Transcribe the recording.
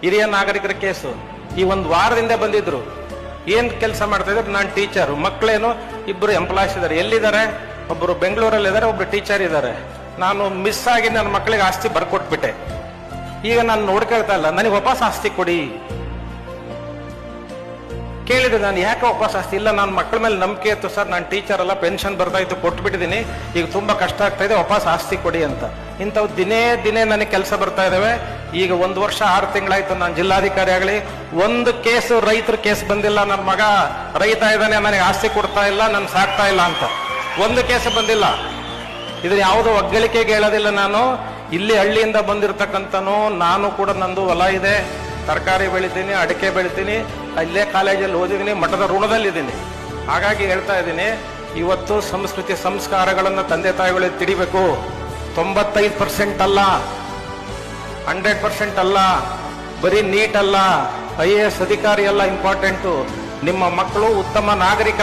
ಹಿರಿಯ ನಾಗರಿಕರ ಕೇಸು ಈ ಒಂದು ವಾರದಿಂದ ಬಂದಿದ್ರು. ಏನ್ ಕೆಲಸ ಮಾಡ್ತಾ ಇದ್ರು? ನಾನು ಟೀಚರ್, ಮಕ್ಕಳೇನು ಇಬ್ರು ಎಂಪ್ಲಾಯ್ಸ್ ಇದ್ದಾರೆ. ಎಲ್ಲಿದ್ದಾರೆ? ಒಬ್ರು ಬೆಂಗಳೂರಲ್ಲಿ ಇದ್ದಾರೆ, ಒಬ್ರು ಟೀಚರ್ ಇದ್ದಾರೆ. ನಾನು ಮಿಸ್ ಆಗಿ ನನ್ನ ಮಕ್ಕಳಿಗೆ ಆಸ್ತಿ ಬರ್ಕೊಟ್ಬಿಟ್ಟೆ. ಈಗ ನಾನು ನೋಡ್ಕೊಳ್ತಾ ಇಲ್ಲ, ನನಗೆ ವಾಪಸ್ ಆಸ್ತಿ ಕೊಡಿ. ಕೇಳಿದೆ ನಾನು, ಯಾಕೆ ವಾಪಸ್ ಆಸ್ತಿ ಇಲ್ಲ? ನನ್ನ ಮಕ್ಕಳ ಮೇಲೆ ನಂಬಿಕೆ ಇತ್ತು ಸರ್, ನಾನು ಟೀಚರ್ ಅಲ್ಲ, ಪೆನ್ಷನ್ ಬರ್ತಾ ಇತ್ತು, ಕೊಟ್ಬಿಟ್ಟಿದ್ದೀನಿ, ಈಗ ತುಂಬಾ ಕಷ್ಟ ಆಗ್ತಾ ಇದೆ, ವಾಪಸ್ ಆಸ್ತಿ ಕೊಡಿ ಅಂತ. ಇಂಥವು ದಿನೇ ದಿನೇ ನನಗೆ ಕೆಲಸ ಬರ್ತಾ ಇದಾವೆ. ಈಗ 1 ವರ್ಷ 6 ತಿಂಗಳಾಯ್ತು ನಾನು ಜಿಲ್ಲಾಧಿಕಾರಿ ಆಗಲಿ, ಒಂದು ಕೇಸು ರೈತರ ಕೇಸ್ ಬಂದಿಲ್ಲ. ನನ್ನ ಮಗ ರೈತ ಇದ್ದಾನೆ, ನನಗೆ ಆಸ್ತಿ ಕೊಡ್ತಾ ಇಲ್ಲ, ನನ್ ಸಾಕ್ತಾ ಇಲ್ಲ ಅಂತ ಒಂದು ಕೇಸು ಬಂದಿಲ್ಲ. ಇದನ್ನ ಯಾವುದೋ ಒಗ್ಗಳಿಕೆಗೆ ಹೇಳೋದಿಲ್ಲ. ನಾನು ಇಲ್ಲಿ ಹಳ್ಳಿಯಿಂದ ಬಂದಿರತಕ್ಕಂಥನು, ನಾನು ಕೂಡ ನಂದು ಹೊಲ ಇದೆ, ತರಕಾರಿ ಬೆಳಿತೀನಿ, ಅಡಿಕೆ ಬೆಳಿತೀನಿ, ಇಲ್ಲೇ ಕಾಲೇಜಲ್ಲಿ ಓದಿದ್ದೀನಿ, ಮಠದ ಋಣದಲ್ಲಿದ್ದೀನಿ. ಹಾಗಾಗಿ ಹೇಳ್ತಾ ಇದ್ದೀನಿ, ಇವತ್ತು ಸಂಸ್ಕೃತಿ ಸಂಸ್ಕಾರಗಳನ್ನು ತಂದೆ ತಾಯಿಗಳಿಗೆ ತಿಳಿಬೇಕು. 95% ಅಲ್ಲ, 100% ಅಲ್ಲ, ಬರೀ ನೀಟ್ ಅಲ್ಲ, IAS ಅಧಿಕಾರಿ ಅಲ್ಲ ಇಂಪಾರ್ಟೆಂಟು. ನಿಮ್ಮ ಮಕ್ಕಳು ಉತ್ತಮ ನಾಗರಿಕ